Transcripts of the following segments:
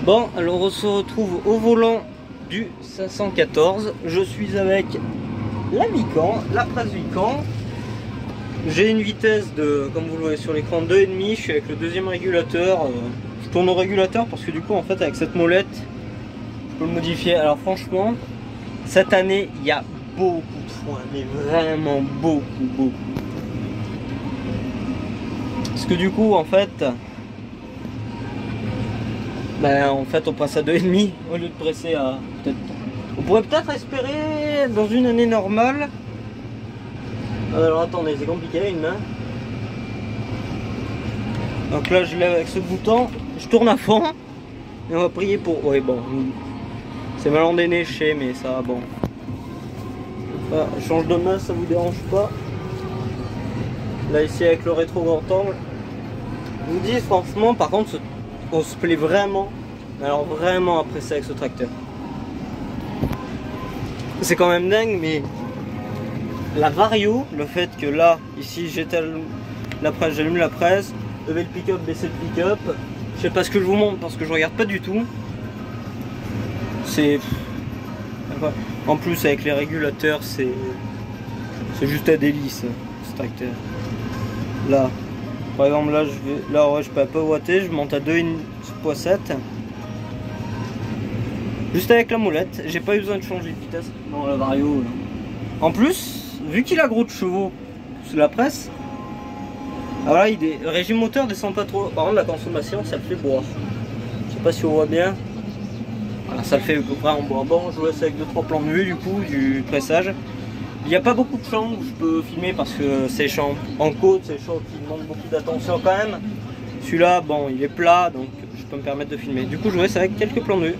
Bon, alors on se retrouve au volant du 514. Je suis avec la Vican, la presse Vican. J'ai une vitesse de, comme vous le voyez sur l'écran, 2,5. Je suis avec le deuxième régulateur. Je tourne au régulateur parce que du coup, en fait, avec cette molette, je peux le modifier. Alors franchement, cette année, il y a beaucoup de foin, mais vraiment beaucoup. Parce que du coup, en fait, on passe à 2,5 au lieu de presser à peut-être. On pourrait peut-être espérer dans une année normale. Alors attendez, c'est compliqué, une main. Donc là, je lève avec ce bouton, je tourne à fond et on va prier pour. Oui, bon, c'est mal endéné, je sais, mais ça, bon. Voilà, je change de main, ça vous dérange pas. Là, ici, avec le rétro grand angle, je vous dis franchement, par contre, on se plaît vraiment, alors vraiment à presser avec ce tracteur. C'est quand même dingue, mais la vario, le fait que là, ici, j'étale la presse, j'allume la presse, lever le pick-up, baisser le pick-up, je sais pas ce que je vous montre parce que je regarde pas du tout. C'est... En plus, avec les régulateurs, c'est juste un délice, ce tracteur. Là, par exemple, là, je peux un peu ouatter, je monte à 2,7. Juste avec la molette, j'ai pas eu besoin de changer de vitesse dans la vario. Là. En plus, vu qu'il a gros de chevaux sous la presse, alors là, le régime moteur descend pas trop. Par contre, la consommation, ça le fait boire. Je sais pas si on voit bien. Voilà, ça le fait à peu près en bois. Bon, je vous laisse avec 2-3 plans de vue du coup, du pressage. Il n'y a pas beaucoup de champs où je peux filmer parce que c'est champs en côte, c'est champs qui demandent beaucoup d'attention quand même. Celui-là, bon, il est plat, donc je peux me permettre de filmer. Du coup, je vous laisse avec quelques plans de vue.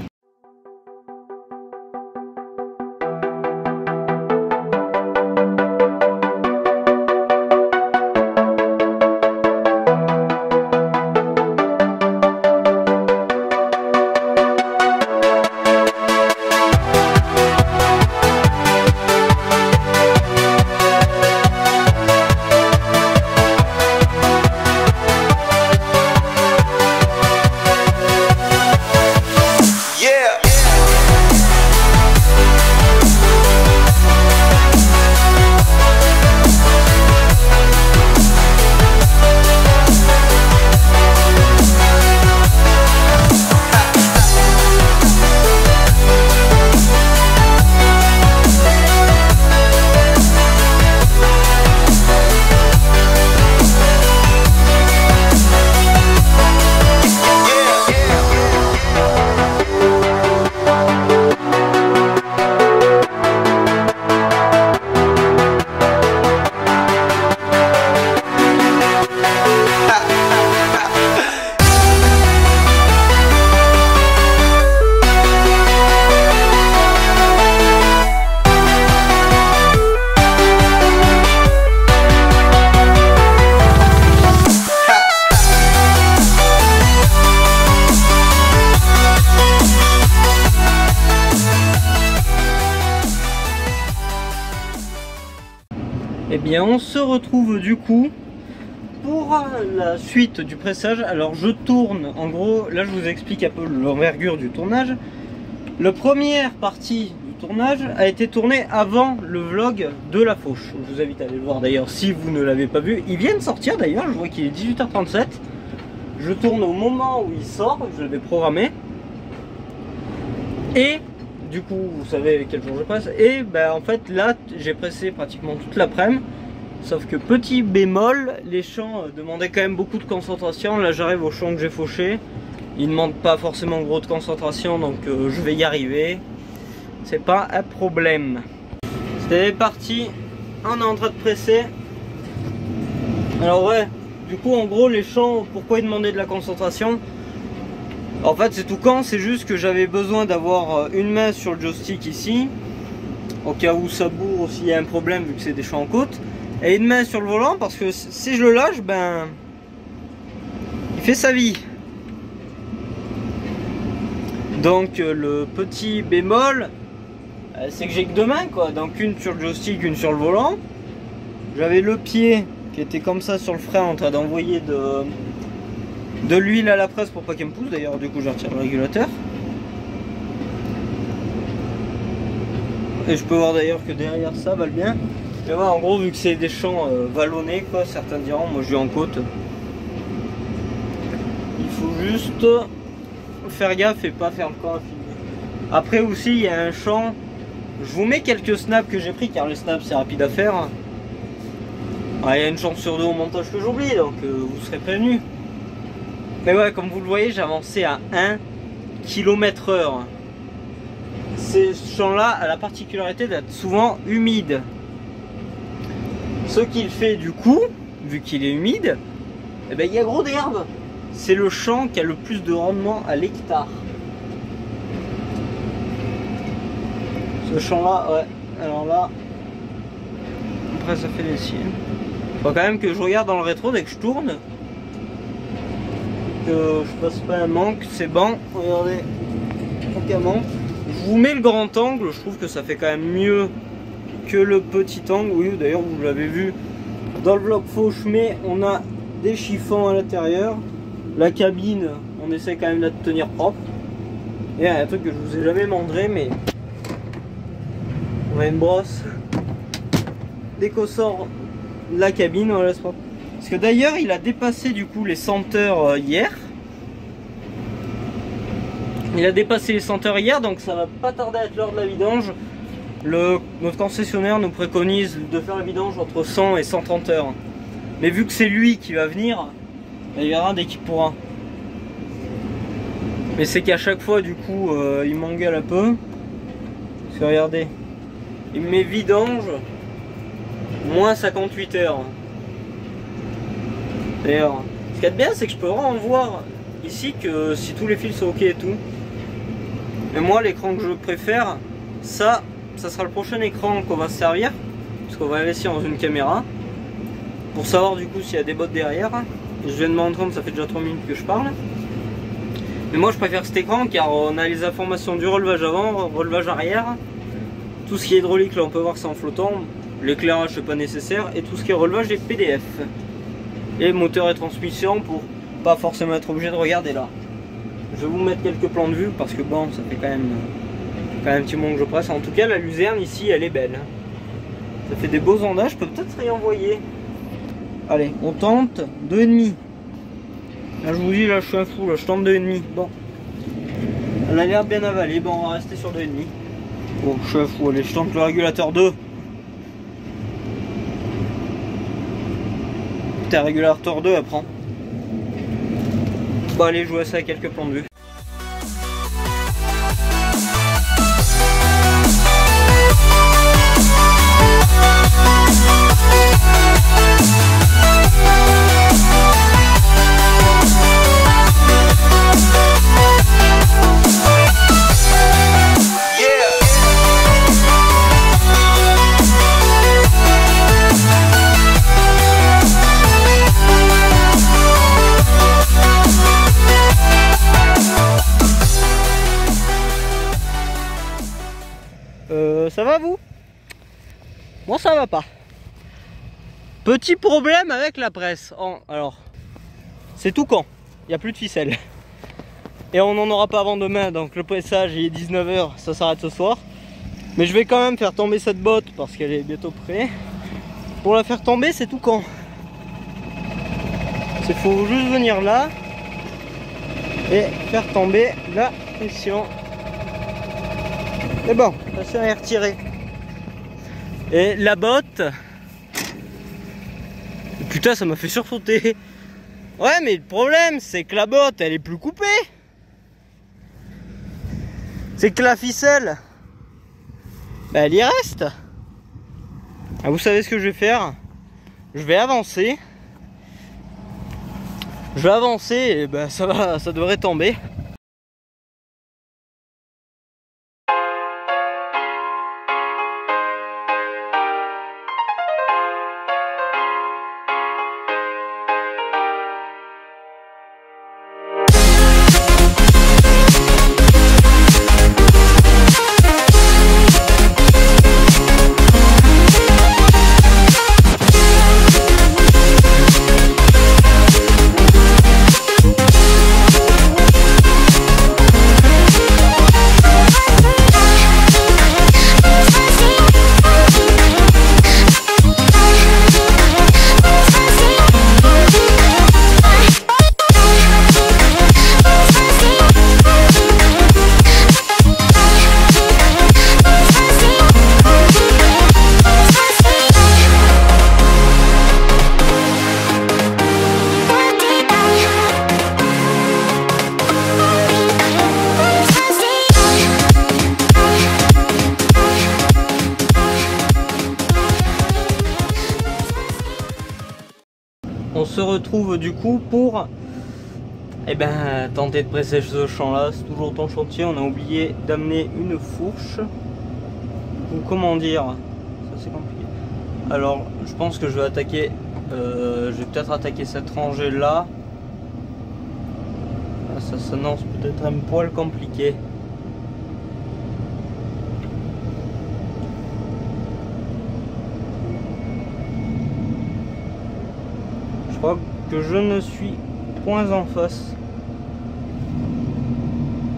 Et bien on se retrouve du coup pour la suite du pressage. Alors je tourne, en gros, là je vous explique un peu l'envergure du tournage. La première partie du tournage a été tournée avant le vlog de la fauche. Je vous invite à aller le voir d'ailleurs si vous ne l'avez pas vu. Il vient de sortir d'ailleurs, je vois qu'il est 18h37. Je tourne au moment où il sort, je l'avais programmé. Et du coup, vous savez quel jour je presse. Et ben en fait là, j'ai pressé pratiquement toute l'après-midi. Sauf que petit bémol, les champs demandaient quand même beaucoup de concentration. Là j'arrive au champ que j'ai fauché. Ils ne demandent pas forcément gros de concentration, donc je vais y arriver. C'est pas un problème. C'est parti, on est en train de presser. Alors ouais, du coup en gros les champs, pourquoi ils demandaient de la concentration? En fait c'est tout con, c'est juste que j'avais besoin d'avoir une main sur le joystick ici, au cas où ça bourre, s'il y a un problème vu que c'est des champs en côte, et une main sur le volant parce que si je le lâche, ben il fait sa vie. Donc le petit bémol, c'est que j'ai que deux mains quoi, donc une sur le joystick, une sur le volant. J'avais le pied qui était comme ça sur le frein en train d'envoyer De l'huile à la presse pour pas qu'elle me pousse, d'ailleurs du coup je retire le régulateur. Et je peux voir d'ailleurs que derrière ça va le bien. Mais ouais, en gros, vu que c'est des champs vallonnés, quoi, certains diront, moi je vis en côte. Il faut juste faire gaffe et pas faire le camp à filmer. Après aussi, il y a un champ. Je vous mets quelques snaps que j'ai pris car les snaps c'est rapide à faire. Ah, il y a une chance sur deux au montage que j'oublie, donc vous serez prévenus. Mais ouais, comme vous le voyez, j'ai avancé à 1 km/h. Ces champs-là a la particularité d'être souvent humides. Ce qu'il fait du coup, vu qu'il est humide, eh ben, il y a gros d'herbe. C'est le champ qui a le plus de rendement à l'hectare. Ce champ-là, ouais. Alors là, après ça fait des signes. Faut quand même que je regarde dans le rétro dès que je tourne. Que je fasse pas un manque, c'est bon. Regardez, aucun manque. Je vous mets le grand angle, je trouve que ça fait quand même mieux que le petit angle. Oui, d'ailleurs vous l'avez vu dans le vlog fauche, mais on a des chiffons à l'intérieur. La cabine, on essaie quand même de la tenir propre. Et il y a un truc que je vous ai jamais montré, mais on a une brosse. Dès qu'on sort de la cabine, on la laisse propre. Parce que d'ailleurs, il a dépassé du coup les senteurs hier. Il a dépassé les senteurs hier, donc ça va pas tarder à être l'heure de la vidange. Notre concessionnaire nous préconise de faire la vidange entre 100 et 130 heures. Mais vu que c'est lui qui va venir, il verra dès qu'il pourra. Mais c'est qu'à chaque fois, du coup, il m'engueule un peu. Parce que regardez, il me met vidange moins 58 heures. D'ailleurs, ce qu'il y a de bien, c'est que je peux vraiment voir ici que si tous les fils sont ok et tout. Mais moi, l'écran que je préfère, ça sera le prochain écran qu'on va se servir. Parce qu'on va investir dans une caméra. Pour savoir du coup s'il y a des bottes derrière. Et je viens de m'en rendre compte, ça fait déjà 3 minutes que je parle. Mais moi je préfère cet écran car on a les informations du relevage avant, relevage arrière. Tout ce qui est hydraulique là on peut voir que c'est en flottant. L'éclairage c'est pas nécessaire. Et tout ce qui est relevage des PDF. Et moteur et transmission pour pas forcément être obligé de regarder là. Je vais vous mettre quelques plans de vue parce que bon ça fait quand même un petit moment que je presse. En tout cas la luzerne ici elle est belle. Ça fait des beaux ondages, je peux peut-être réenvoyer. Allez, on tente 2,5. Là je vous dis, là je suis un fou, là je tente 2,5. Bon. Elle a l'air bien avalée, bon on va rester sur 2,5. Bon, je suis un fou, allez, je tente le régulateur 2. Putain, régulateur 2, elle prend. Bon allez, je vous laisse avec quelques plans de vue. Ça va vous? Moi ça va pas. Petit problème avec la presse. Alors, c'est tout quand il n'y a plus de ficelle. Et on n'en aura pas avant demain, donc le pressage il est 19 h, ça s'arrête ce soir. Mais je vais quand même faire tomber cette botte parce qu'elle est bientôt prête. Pour la faire tomber, c'est tout quand. Il faut juste venir là et faire tomber la pression. Et bon, la pression est retirée. Et la botte, putain ça m'a fait sursauter. Ouais mais le problème c'est que la botte elle est plus coupée. C'est que la ficelle, bah, elle y reste. Ah, vous savez ce que je vais faire? Je vais avancer. Je vais avancer et bah, ça devrait tomber. retrouve du coup pour tenter de presser ce champ là. C'est toujours ton chantier, on a oublié d'amener une fourche. Ou comment dire, ça c'est compliqué. Alors je pense que je vais attaquer, je vais peut-être attaquer cette rangée là. Ça s'annonce peut-être un poil compliqué. Je crois que je ne suis point en face.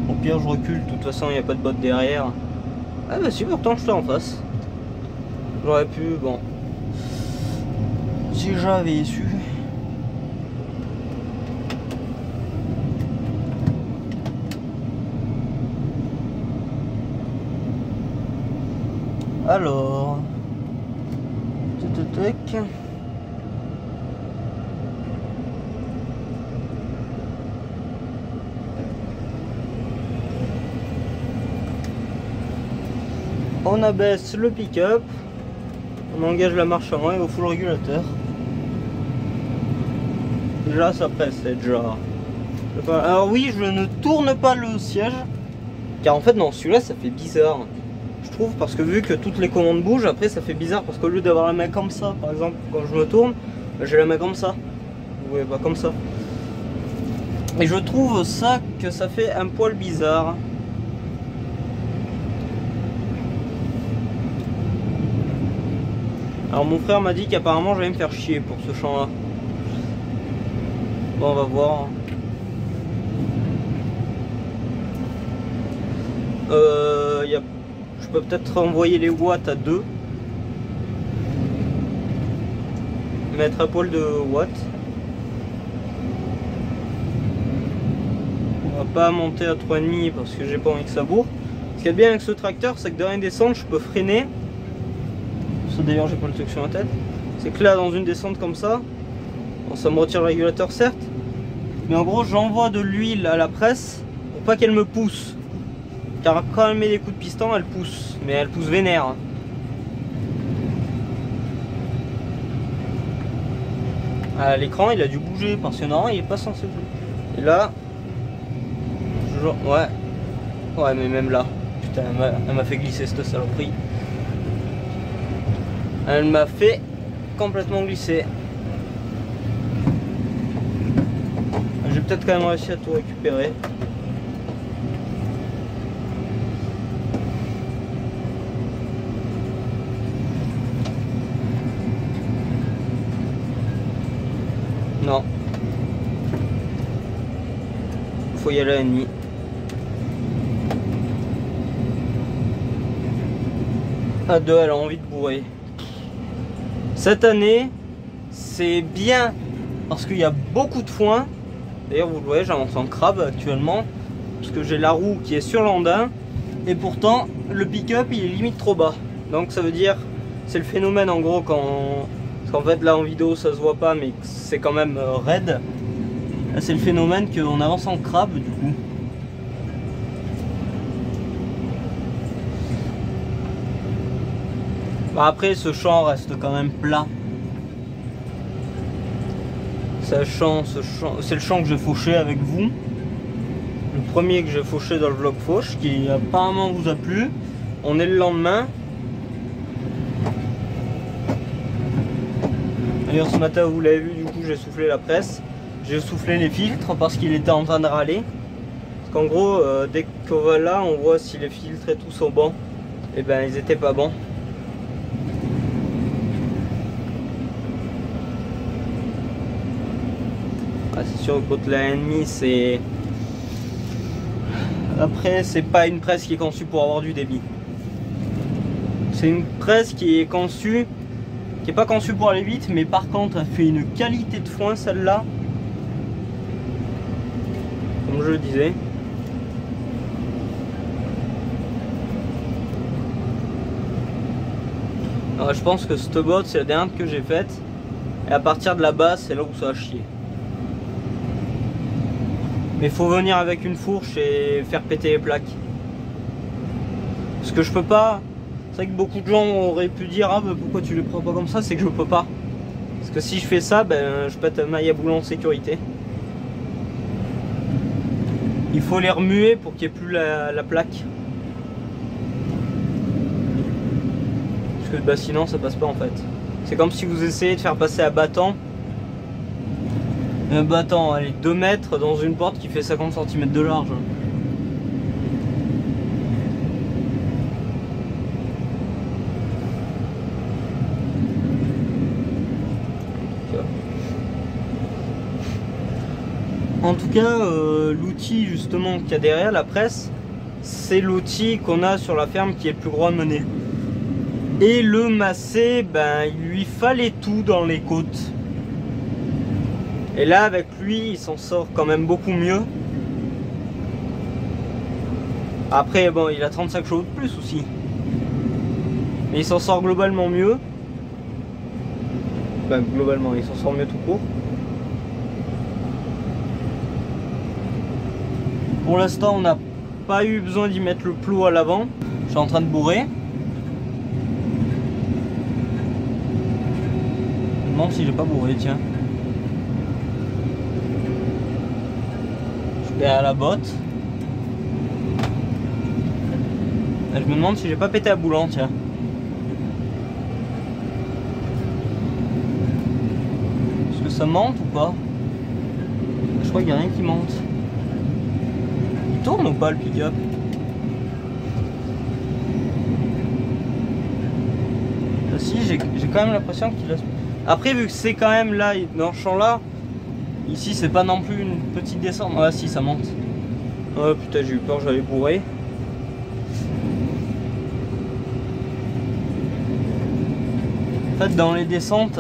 Au pire je recule, de toute façon il n'y a pas de botte derrière. Ah bah si, pourtant je suis en face. J'aurais pu, bon. Si j'avais su. Alors. Tac. On abaisse le pick-up, on engage la marche avant et on fout le régulateur. Déjà ça presse, c'est déjà. Alors oui, je ne tourne pas le siège, car en fait dans celui-là ça fait bizarre. Je trouve, parce que vu que toutes les commandes bougent, après ça fait bizarre parce qu'au lieu d'avoir la main comme ça, par exemple quand je me tourne, j'ai la main comme ça. Vous voyez pas comme ça. Et je trouve ça que ça fait un poil bizarre. Alors mon frère m'a dit qu'apparemment j'allais me faire chier pour ce champ là. Bon, on va voir. Je peux peut-être envoyer les watts à 2. Mettre un poil de watts. On va pas monter à 3,5 parce que j'ai pas envie que ça bourre. Ce qui est bien avec ce tracteur, c'est que dans une descente je peux freiner. Ça d'ailleurs j'ai pas le truc sur la tête. C'est que là dans une descente comme ça, bon, ça me retire le régulateur certes, mais en gros j'envoie de l'huile à la presse pour pas qu'elle me pousse. Car quand elle met des coups de piston, elle pousse, mais elle pousse vénère. Ah, l'écran il a dû bouger parce que non, il est pas censé bouger. Et là, ouais mais même là, putain elle m'a fait glisser cette saloperie. Elle m'a fait complètement glisser. J'ai peut-être quand même réussi à tout récupérer. Non. Faut y aller à l'ennemi. À 2, elle a envie de bourrer. Cette année, c'est bien parce qu'il y a beaucoup de foin. D'ailleurs, vous le voyez, j'avance en crabe actuellement. Parce que j'ai la roue qui est sur l'andin. Et pourtant, le pick-up, il est limite trop bas. Donc ça veut dire, c'est le phénomène en gros quand... Parce qu'en fait, là en vidéo, ça se voit pas, mais c'est quand même raide. Là, c'est le phénomène qu'on avance en crabe du coup. Bah après ce champ reste quand même plat. C'est le champ que j'ai fauché avec vous. Le premier que j'ai fauché dans le vlog fauche qui apparemment vous a plu. On est le lendemain. D'ailleurs ce matin vous l'avez vu, du coup j'ai soufflé la presse. J'ai soufflé les filtres parce qu'il était en train de râler. Parce qu'en gros dès qu'on va là on voit si les filtres et tout sont bons. Et ben ils étaient pas bons. C'est sûr que contre la ennemi c'est... Après c'est pas une presse qui est conçue pour avoir du débit. C'est une presse qui est conçue, qui est pas conçue pour aller vite, mais par contre elle fait une qualité de foin celle-là. Comme je le disais. Alors, je pense que cette botte c'est la dernière que j'ai faite. Et à partir de la base c'est là où ça a chié. Mais il faut venir avec une fourche et faire péter les plaques. Parce que je peux pas. C'est vrai que beaucoup de gens auraient pu dire ah bah pourquoi tu les prends pas comme ça, c'est que je peux pas. Parce Parce que si je fais ça, ben, je pète maille à boulon de sécurité. Il faut les remuer pour qu'il n'y ait plus la plaque. Parce que bah, sinon ça passe pas en fait. C'est comme si vous essayez de faire passer un battant. Un battant, allez, 2 mètres dans une porte qui fait 50 cm de large. En tout cas, l'outil justement qu'il y a derrière la presse, c'est l'outil qu'on a sur la ferme qui est le plus gros à mener. Et le masser, ben, il lui fallait tout dans les côtes. Et là, avec lui, il s'en sort quand même beaucoup mieux. Après, bon, il a 35 chevaux de plus aussi. Mais il s'en sort globalement mieux. Ben, globalement, il s'en sort mieux tout court. Pour l'instant, on n'a pas eu besoin d'y mettre le plot à l'avant. Je suis en train de bourrer. Je me demande si j'ai pas bourré, tiens. Je vais à la botte. Et je me demande si j'ai pas pété à boulant, tiens. Est-ce que ça monte ou pas? Je crois qu'il n'y a rien qui monte. Il tourne ou pas le pick-up? Si, j'ai quand même l'impression qu'il laisse. Après, vu que c'est quand même là, dans ce champ là, ici c'est pas non plus une petite descente. Ah si, ça monte. Oh putain, j'ai eu peur, j'avais bourré. En fait, dans les descentes,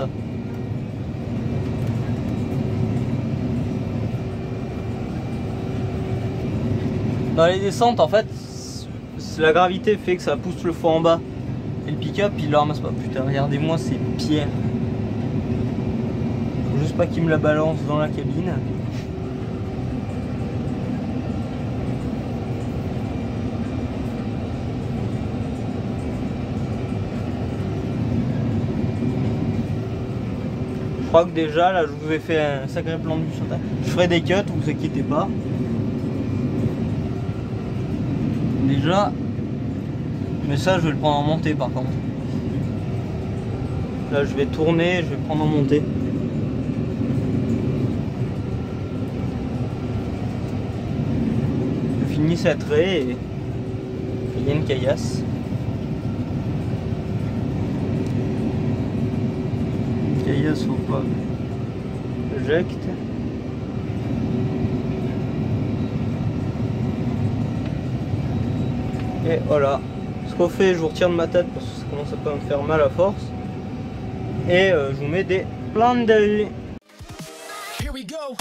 en fait, la gravité fait que ça pousse le foie en bas. Et le pick-up, il le ramasse pas. Putain, regardez-moi ces pierres. Faut juste pas qu'il me la balance dans la cabine. Je crois que déjà, là, je vous ai fait un sacré plan de vue sur terre. Je ferai des cuts, vous inquiétez pas. Déjà, mais ça je vais le prendre en montée par contre. Là je vais tourner, je vais prendre en montée. Je finis cette raie et il y a une caillasse. Une caillasse faut pas. J'éjecte. Et voilà, ce qu'on fait, je vous retire de ma tête parce que ça commence à pas me faire mal à force. Et je vous mets des plans d'œil. Here we go.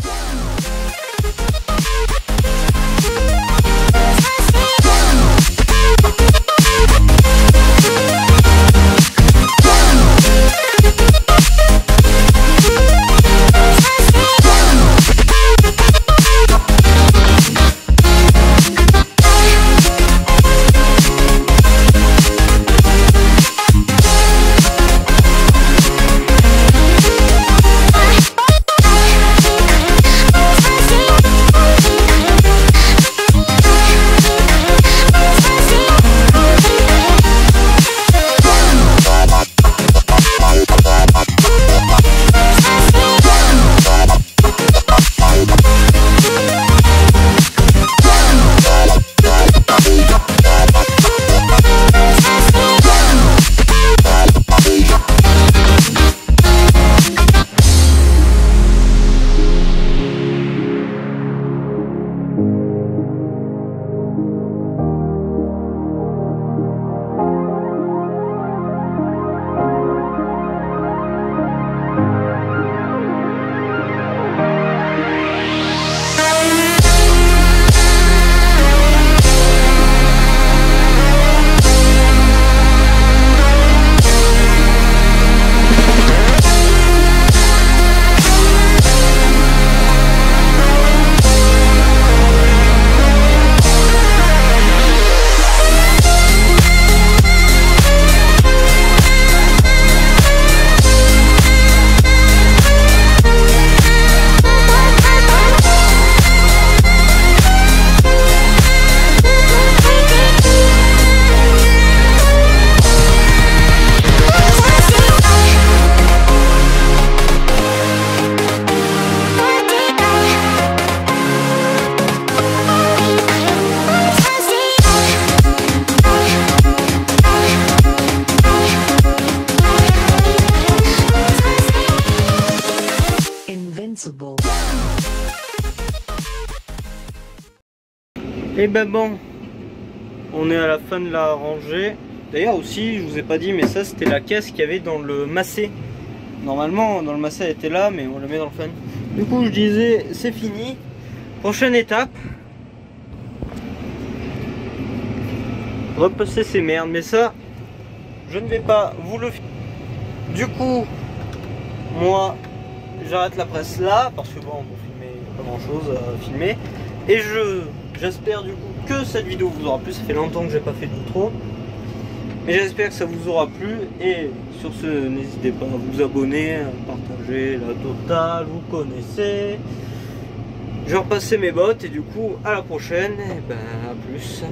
Et ben bon, on est à la fin de la rangée. D'ailleurs aussi, je vous ai pas dit, mais ça c'était la caisse qu'il y avait dans le massé. Normalement, dans le massé elle était là, mais on la met dans le fan. Du coup, je disais, c'est fini. Prochaine étape, repasser ces merdes. Mais ça, je ne vais pas vous le faire. Du coup, moi, j'arrête la presse là, parce que bon, pour filmer, il n'y a pas grand chose à filmer. Et j'espère du coup que cette vidéo vous aura plu. Ça fait longtemps que j'ai pas fait d'outro. Mais j'espère que ça vous aura plu. Et sur ce, n'hésitez pas à vous abonner, à partager la totale, vous connaissez. Je vais repasser mes bottes et du coup, à la prochaine. Et ben, à plus.